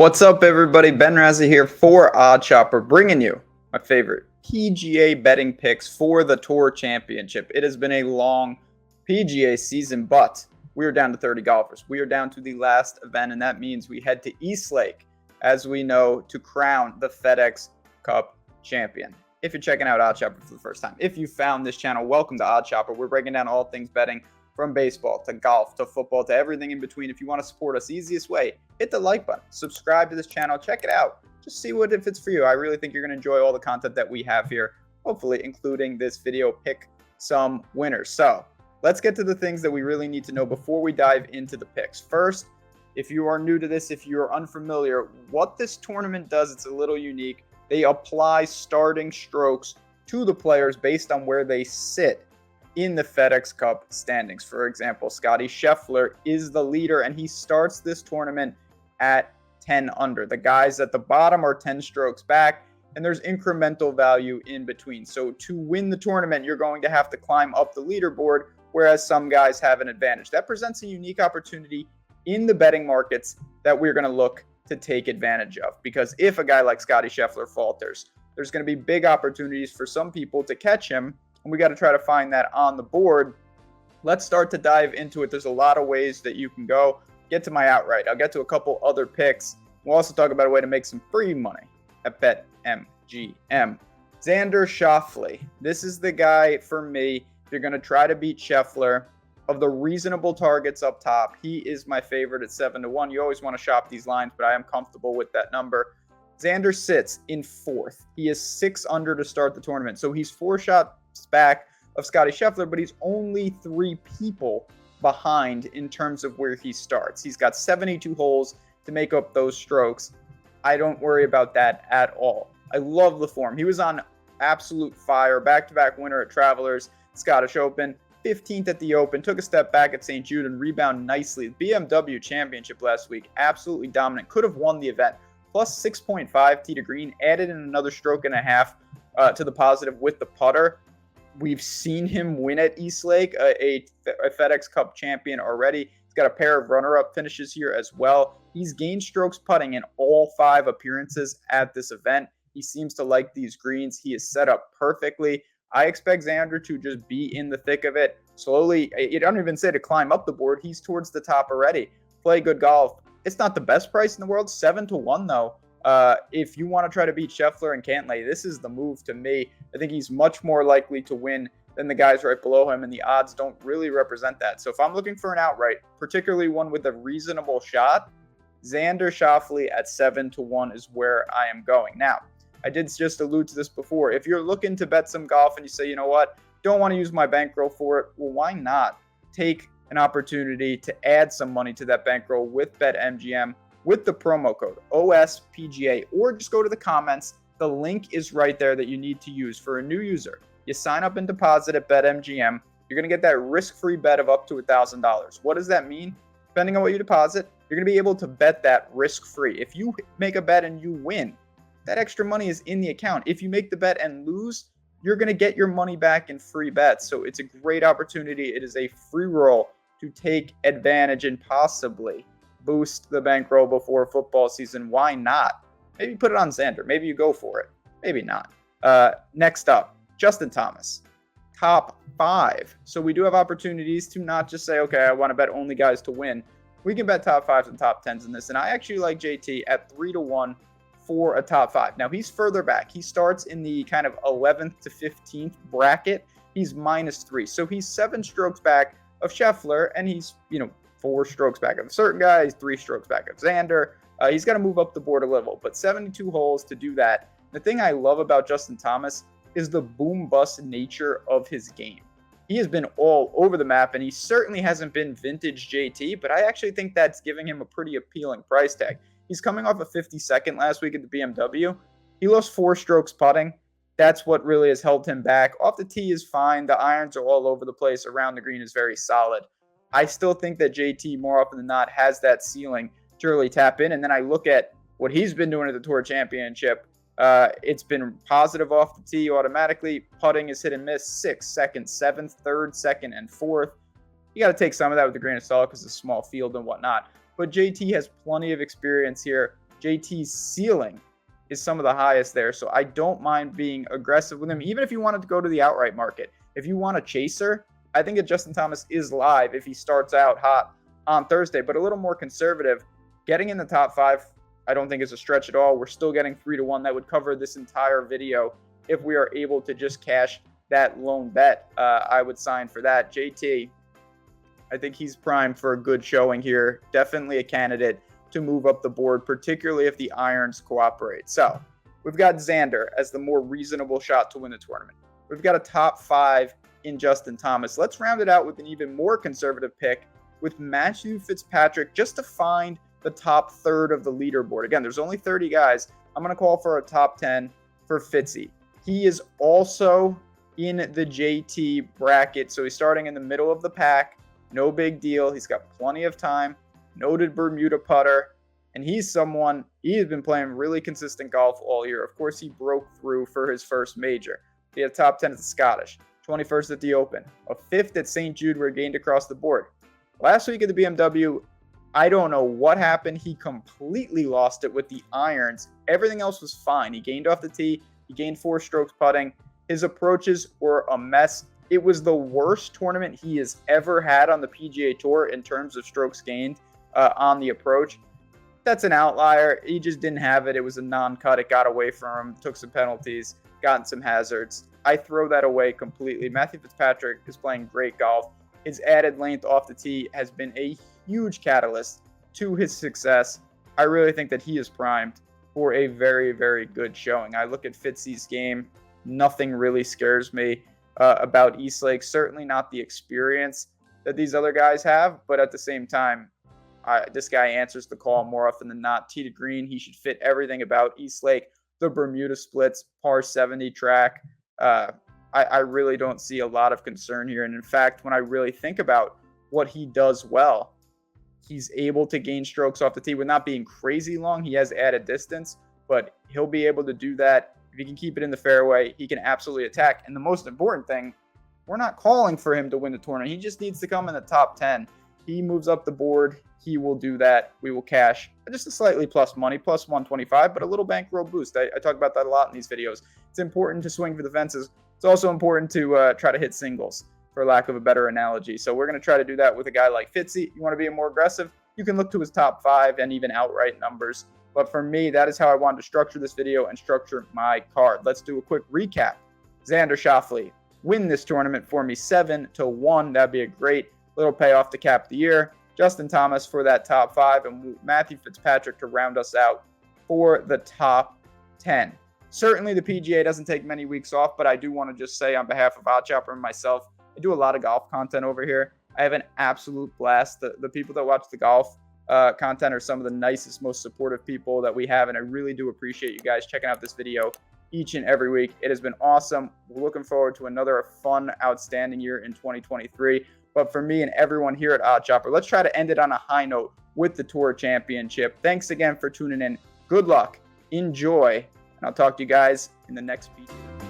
What's up, everybody? Ben Rasa here for OddsChecker, bringing you my favorite PGA betting picks for the Tour Championship. It has been a long PGA season, but we are down to 30 golfers. We are down to the last event, and that means we head to East Lake, as we know, to crown the FedEx Cup champion. If you're checking out OddsChecker for the first time, if you found this channel, welcome to OddsChecker. We're breaking down all things betting, from baseball to golf to football to everything in between. If you want to support us, easiest way, hit the like button, subscribe to this channel, check it out. Just see what if it's for you. I really think you're going to enjoy all the content that we have here, hopefully including this video, pick some winners. So let's get to the things that we really need to know before we dive into the picks. First, if you are new to this, if you're unfamiliar, what this tournament does, it's a little unique. They apply starting strokes to the players based on where they sit in the FedEx Cup standings. For example, Scottie Schauffele is the leader, and he starts this tournament at 10 under. The guys at the bottom are 10 strokes back, and there's incremental value in between. So to win the tournament, you're going to have to climb up the leaderboard, whereas some guys have an advantage. That presents a unique opportunity in the betting markets that we're going to look to take advantage of, because if a guy like Scottie Schauffele falters, there's going to be big opportunities for some people to catch him, and we got to try to find that on the board. Let's start to dive into it. There's a lot of ways that you can go. Get to my outright. I'll get to a couple other picks. We'll also talk about a way to make some free money at BetMGM. Xander Schauffele. This is the guy for me. If you're going to try to beat Schauffele, of the reasonable targets up top, he is my favorite at 7-1. You always want to shop these lines, but I am comfortable with that number. Xander sits in fourth. He is 6 under to start the tournament. So he's 4 shots back of Scottie Schauffele, but he's only 3 people behind in terms of where he starts. He's got 72 holes to make up those strokes. I don't worry about that at all. I love the form. He was on absolute fire, back-to-back winner at Travelers, Scottish Open, 15th at the Open, took a step back at St. Jude and rebounded nicely. The BMW Championship last week, absolutely dominant, could have won the event. Plus 6.5 tee to green, added in another stroke and a half to the positive with the putter. We've seen him win at East Lake, a FedEx Cup champion already. He's got a pair of runner-up finishes here as well. He's gained strokes putting in all 5 appearances at this event. He seems to like these greens. He is set up perfectly. I expect Xander to just be in the thick of it slowly. You don't even say to climb up the board. He's towards the top already. Play good golf. It's not the best price in the world, 7-1 though. If you want to try to beat Schauffele and Cantlay, this is the move to me. I think he's much more likely to win than the guys right below him, and the odds don't really represent that. So if I'm looking for an outright, particularly one with a reasonable shot, Xander Schauffele at 7-1 is where I am going. Now, I did just allude to this before. If you're looking to bet some golf and you say, you know what, don't want to use my bankroll for it, well, why not take an opportunity to add some money to that bankroll with BetMGM with the promo code OSPGA, or just go to the comments. The link is right there that you need to use for a new user. You sign up and deposit at BetMGM. You're going to get that risk-free bet of up to $1,000. What does that mean? Depending on what you deposit, you're going to be able to bet that risk-free. If you make a bet and you win, that extra money is in the account. If you make the bet and lose, you're going to get your money back in free bets. So it's a great opportunity. It is a free roll to take advantage and possibly boost the bankroll before football season. Why not? Maybe put it on Xander. Maybe you go for it. Maybe not. Next up, Justin Thomas, top 5. So we do have opportunities to not just say, okay, I want to bet only guys to win. We can bet top 5s and top 10s in this. And I actually like JT at 3-1 for a top 5. Now he's further back. He starts in the kind of 11th to 15th bracket. He's -3. So he's 7 strokes back of Schauffele, and he's, 4 strokes back of a certain guy. He's 3 strokes back of Xander. He's got to move up the board a little, but 72 holes to do that. The thing I love about Justin Thomas is the boom-bust nature of his game. He has been all over the map, and he certainly hasn't been vintage JT, but I actually think that's giving him a pretty appealing price tag. He's coming off a 52nd last week at the BMW. He lost 4 strokes putting. That's what really has held him back. Off the tee is fine. The irons are all over the place. Around the green is very solid. I still think that JT, more often than not, has that ceiling to really tap in. And then I look at what he's been doing at the Tour Championship. It's been positive off the tee automatically. Putting is hit and miss. 6th, 2nd, 7th, 3rd, 2nd, and 4th. You got to take some of that with a grain of salt because it's a small field and whatnot. But JT has plenty of experience here. JT's ceiling is some of the highest there. So I don't mind being aggressive with him, even if you wanted to go to the outright market. If you want a chaser, I think that Justin Thomas is live if he starts out hot on Thursday, but a little more conservative. Getting in the top 5, I don't think is a stretch at all. We're still getting 3-1. That would cover this entire video if we are able to just cash that lone bet. I would sign for that. JT, I think he's primed for a good showing here. Definitely a candidate to move up the board, particularly if the irons cooperate. So we've got Xander as the more reasonable shot to win the tournament. We've got a top 5 in Justin Thomas. Let's round it out with an even more conservative pick with Matthew Fitzpatrick, just to find the top third of the leaderboard. Again, there's only 30 guys. I'm going to call for a top 10 for Fitzy. He is also in the JT bracket, so he's starting in the middle of the pack. No big deal. He's got plenty of time. Noted Bermuda putter. And he has been playing really consistent golf all year. Of course, he broke through for his first major. He had top 10 at the Scottish, 21st at the Open, a 5th at St. Jude where he gained across the board. Last week at the BMW, I don't know what happened. He completely lost it with the irons. Everything else was fine. He gained off the tee. He gained 4 strokes putting. His approaches were a mess. It was the worst tournament he has ever had on the PGA Tour in terms of strokes gained on the approach. That's an outlier. He just didn't have it. It was a non-cut. It got away from him, took some penalties, got in some hazards. I throw that away completely. Matthew Fitzpatrick is playing great golf. His added length off the tee has been a huge catalyst to his success. I really think that he is primed for a very, very good showing. I look at Fitzy's game. Nothing really scares me about Eastlake. Certainly not the experience that these other guys have, but at the same time, this guy answers the call more often than not. Tee to green, he should fit everything about Eastlake. The Bermuda splits, par 70 track. I really don't see a lot of concern here. And in fact, when I really think about what he does well, he's able to gain strokes off the tee with not being crazy long. He has added distance, but he'll be able to do that. If he can keep it in the fairway, he can absolutely attack. And the most important thing, we're not calling for him to win the tournament. He just needs to come in the top 10. He moves up the board. He will do that. We will cash just a slightly plus money, plus 125, but a little bankroll boost. I talk about that a lot in these videos. It's important to swing for the fences. It's also important to try to hit singles, for lack of a better analogy. So we're going to try to do that with a guy like Fitzy. You want to be more aggressive? You can look to his top 5 and even outright numbers. But for me, that is how I wanted to structure this video and structure my card. Let's do a quick recap. Xander Schauffele, win this tournament for me 7-1. That'd be a great little payoff to cap the year. Justin Thomas for that top 5, and Matthew Fitzpatrick to round us out for the top 10. Certainly the PGA doesn't take many weeks off, but I do want to just say on behalf of OddsChecker and myself, I do a lot of golf content over here. I have an absolute blast. The people that watch the golf content are some of the nicest, most supportive people that we have, and I really do appreciate you guys checking out this video each and every week. It has been awesome. We're looking forward to another fun, outstanding year in 2023. But for me and everyone here at OddsChecker, let's try to end it on a high note with the Tour Championship. Thanks again for tuning in. Good luck. Enjoy. And I'll talk to you guys in the next video.